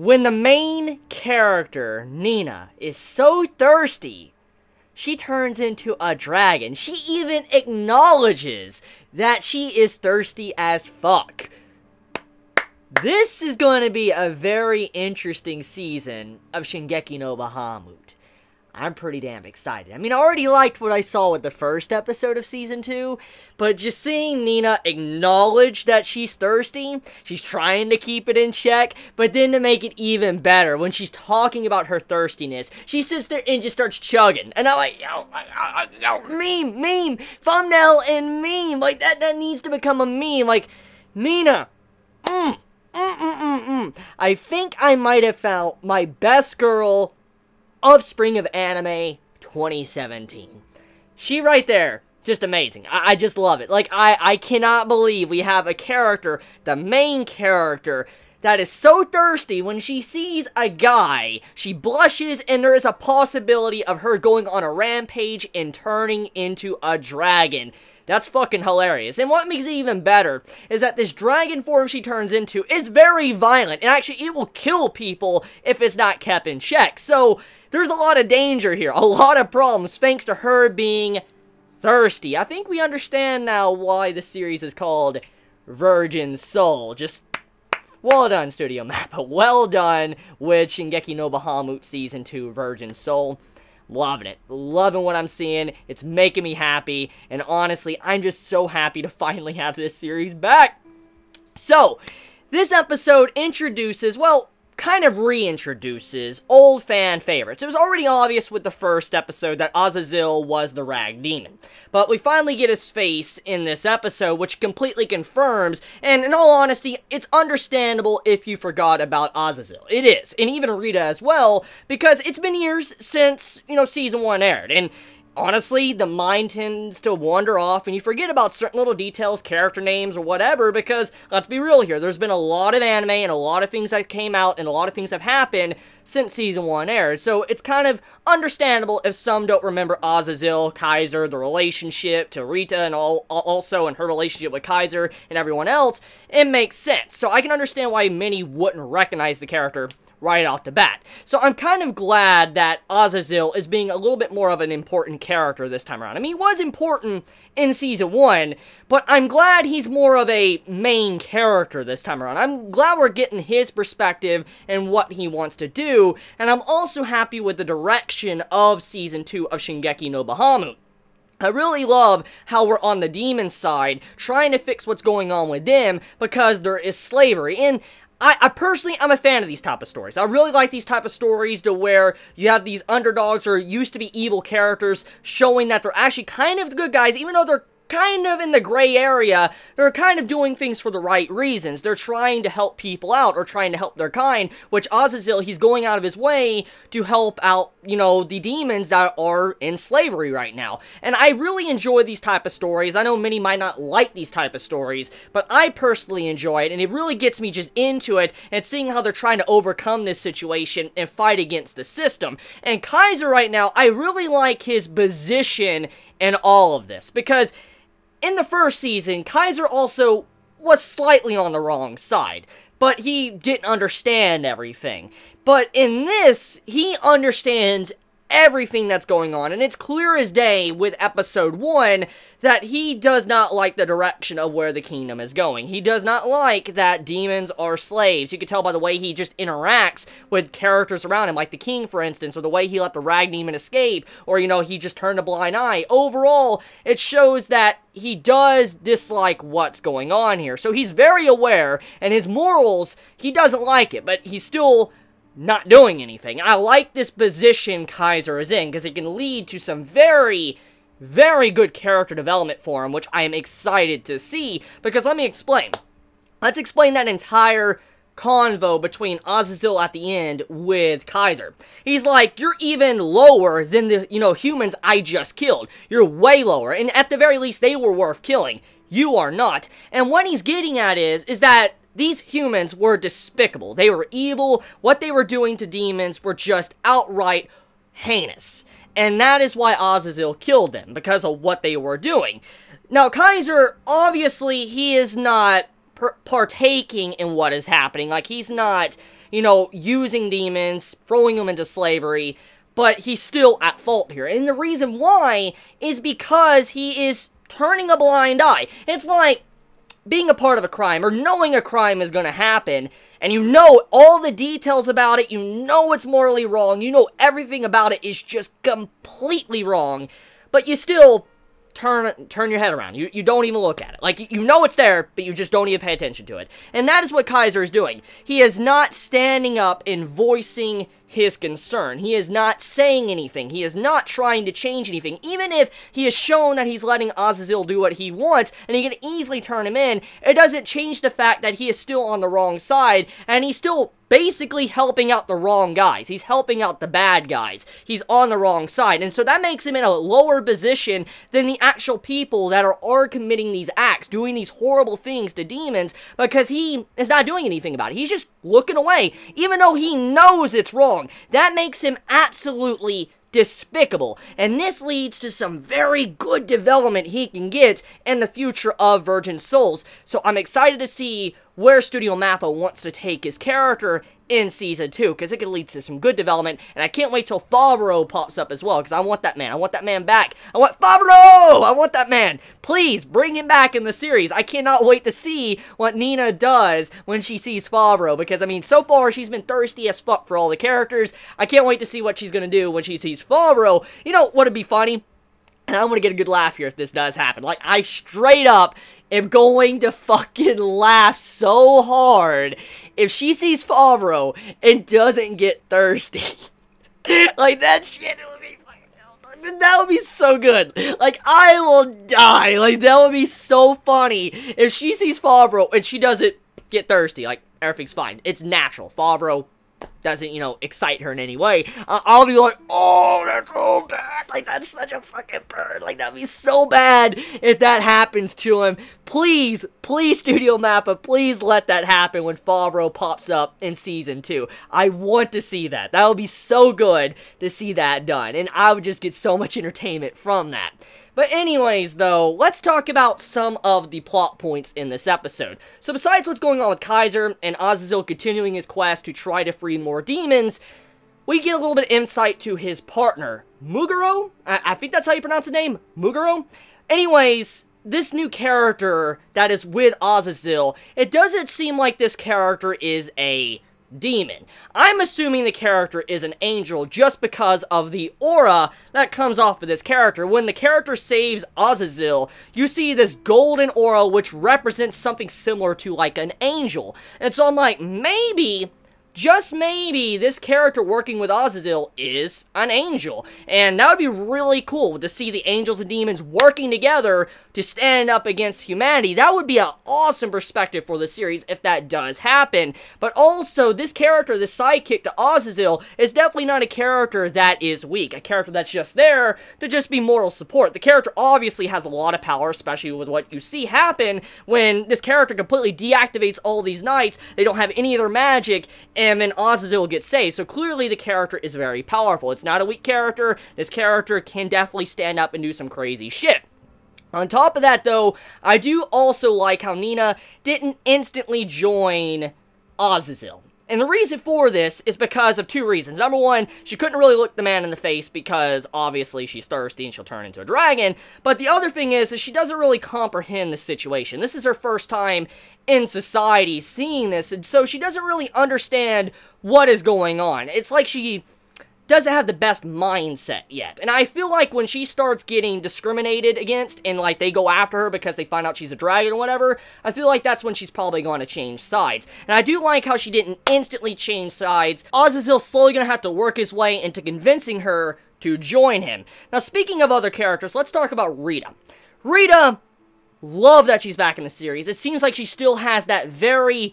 When the main character, Nina, is so thirsty, she turns into a dragon. She even acknowledges that she is thirsty as fuck. This is going to be a very interesting season of Shingeki no Bahamut. I'm pretty damn excited. I mean, I already liked what I saw with the first episode of Season 2, but just seeing Nina acknowledge that she's thirsty, she's trying to keep it in check, but then to make it even better, when she's talking about her thirstiness, she sits there and just starts chugging. And I'm like, meme, thumbnail and meme. Like, that needs to become a meme. Like, Nina, I think I might have found my best girl of Spring of Anime 2017. She right there, just amazing. I just love it. Like, I cannot believe we have a character, the main character, that is so thirsty when she sees a guy, she blushes, and there is a possibility of her going on a rampage and turning into a dragon. That's fucking hilarious. And what makes it even better is that this dragon form she turns into is very violent. And actually, it will kill people if it's not kept in check. So, there's a lot of danger here. A lot of problems thanks to her being thirsty. I think we understand now why the series is called Virgin Soul. Just well done, Studio Mappa. Well done with Shingeki no Bahamut Season 2 Virgin Soul. Loving it. Loving what I'm seeing. It's making me happy. And honestly, I'm just so happy to finally have this series back. So, this episode introduces, well, kind of reintroduces old fan favorites. It was already obvious with the first episode that Azazel was the rag demon. But we finally get his face in this episode, which completely confirms, and in all honesty, it's understandable if you forgot about Azazel. It is, and even Rita as well, because it's been years since, Season 1 aired, and honestly, the mind tends to wander off and you forget about certain little details, character names, or whatever, because, let's be real here, there's been a lot of anime and a lot of things that came out and a lot of things have happened since Season 1 aired, so it's kind of understandable if some don't remember Azazel, Kaiser, the relationship to Rita, and also in her relationship with Kaiser and everyone else. It makes sense, so I can understand why many wouldn't recognize the character right off the bat. So I'm kind of glad that Azazel is being a little bit more of an important character this time around. I mean, he was important in Season 1, but I'm glad he's more of a main character this time around. I'm glad we're getting his perspective and what he wants to do, and I'm also happy with the direction of Season 2 of Shingeki no Bahamut. I really love how we're on the demon side, trying to fix what's going on with them, because there is slavery, and I personally, I'm a fan of these type of stories. I really like these type of stories to where you have these underdogs or used to be evil characters showing that they're actually kind of the good guys, even though they're kind of in the gray area. They're kind of doing things for the right reasons. They're trying to help people out or trying to help their kind, which Azazel, he's going out of his way to help out, the demons that are in slavery right now. And I really enjoy these type of stories. I know many might not like these type of stories, but I personally enjoy it, and it really gets me just into it and seeing how they're trying to overcome this situation and fight against the system. And Kaiser right now, I really like his position in all of this, because in the first season, Kaiser also was slightly on the wrong side, but he didn't understand everything. But in this, he understands everything that's going on, and it's clear as day with episode 1 that he does not like the direction of where the kingdom is going. He does not like that demons are slaves. You can tell by the way he just interacts with characters around him, like the king, for instance, or the way he let the rag demon escape, or, he just turned a blind eye. Overall, it shows that he does dislike what's going on here. So he's very aware, and his morals, he doesn't like it, but he's still not doing anything. I like this position Kaiser is in, because it can lead to some very, very good character development for him, which I am excited to see, because let me explain. Let's explain that entire convo between Azazel at the end with Kaiser. He's like, you're even lower than the, humans I just killed. You're way lower, and at the very least, they were worth killing. You are not. And what he's getting at is that these humans were despicable. They were evil. What they were doing to demons were just outright heinous. And that is why Azazel killed them, because of what they were doing. Now, Kaiser, obviously, he is not partaking in what is happening. Like, he's not you know, using demons, throwing them into slavery, but he's still at fault here. And the reason why is because he is turning a blind eye. It's like being a part of a crime, or knowing a crime is going to happen, and you know all the details about it, you know it's morally wrong, you know everything about it is just completely wrong, but you still turn your head around. You don't even look at it. Like, you know it's there, but you just don't even pay attention to it. And that is what Kaiser is doing. He is not standing up and voicing his concern. He is not saying anything. He is not trying to change anything. Even if he has shown that he's letting Azazel do what he wants, and he can easily turn him in, it doesn't change the fact that he is still on the wrong side, and he's still basically helping out the wrong guys. He's helping out the bad guys. He's on the wrong side. And so that makes him in a lower position than the actual people that are committing these acts, doing these horrible things to demons, because he is not doing anything about it. He's just looking away, even though he knows it's wrong. That makes him absolutely despicable, and this leads to some very good development he can get in the future of Virgin Souls. So I'm excited to see where Studio Mappa wants to take his character in Season 2, because it could lead to some good development, and I can't wait till Favreau pops up as well, because I want that man. I want that man back. I want Favreau! I want that man. Please, bring him back in the series. I cannot wait to see what Nina does when she sees Favreau, because, I mean, so far, she's been thirsty as fuck for all the characters. I can't wait to see what she's gonna do when she sees Favreau. You know what would be funny? And I'm gonna get a good laugh here if this does happen. Like, I straight up am going to fucking laugh so hard if she sees Favreau and doesn't get thirsty. Like, that shit would be fucking, that would be so good. Like, I will die. Like, that would be so funny if she sees Favreau and she doesn't get thirsty. Like, everything's fine. It's natural. Favreau doesn't, you know, excite her in any way. I'll be like, oh, that's so bad. Like, that's such a fucking burn. Like, that'd be so bad if that happens to him. Please, please, Studio Mappa, please let that happen when Favreau pops up in Season 2. I want to see that. That would be so good to see that done. And I would just get so much entertainment from that. But anyways, though, let's talk about some of the plot points in this episode. So besides what's going on with Kaiser and Azazel continuing his quest to try to free more demons, we get a little bit of insight to his partner, Muguro? I think that's how you pronounce the name, Muguro? Anyways, this new character that is with Azazel, it doesn't seem like this character is a demon. I'm assuming the character is an angel just because of the aura that comes off of this character. When the character saves Azazel, you see this golden aura which represents something similar to like an angel. And so I'm like, maybe, just maybe, this character working with Azazel is an angel. And that would be really cool to see the angels and demons working together to stand up against humanity. That would be an awesome perspective for the series if that does happen. But also, this character, the sidekick to Azazel, is definitely not a character that is weak. A character that's just there to just be moral support. The character obviously has a lot of power, especially with what you see happen when this character completely deactivates all these knights. They don't have any of their magic, and then Azazel gets saved. So clearly the character is very powerful. It's not a weak character. This character can definitely stand up and do some crazy shit. On top of that, though, I do also like how Nina didn't instantly join Azazel. And the reason for this is because of two reasons. Number one, she couldn't really look the man in the face because obviously she's thirsty and she'll turn into a dragon. But the other thing is she doesn't really comprehend the situation. This is her first time in society seeing this, and so she doesn't really understand what is going on. It's like she doesn't have the best mindset yet. And I feel like when she starts getting discriminated against and like they go after her because they find out she's a dragon or whatever, I feel like that's when she's probably going to change sides. And I do like how she didn't instantly change sides. Azazel's slowly going to have to work his way into convincing her to join him. Now, speaking of other characters, let's talk about Rita. Rita, love that she's back in the series. It seems like she still has that very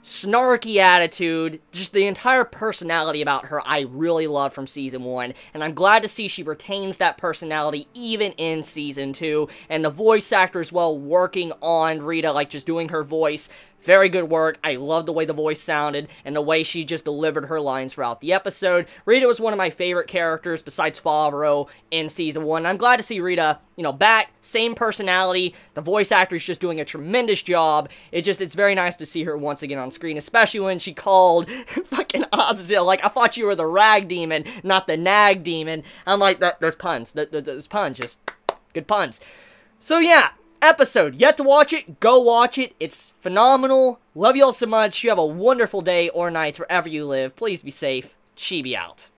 snarky attitude, just the entire personality about her I really love from Season 1, and I'm glad to see she retains that personality even in Season 2, and the voice actor as well working on Rita, like just doing her voice. Very good work. I love the way the voice sounded and the way she just delivered her lines throughout the episode. Rita was one of my favorite characters besides Favreau in Season 1. I'm glad to see Rita, you know, back. Same personality. The voice actor's just doing a tremendous job. It's very nice to see her once again on screen, especially when she called fucking Azazel, like, I thought you were the rag demon, not the nag demon. I'm like, those puns, those puns, just good puns. So yeah, episode, yet to watch it, go watch it, it's phenomenal, love you all so much, you have a wonderful day or night wherever you live, please be safe, Chibi out.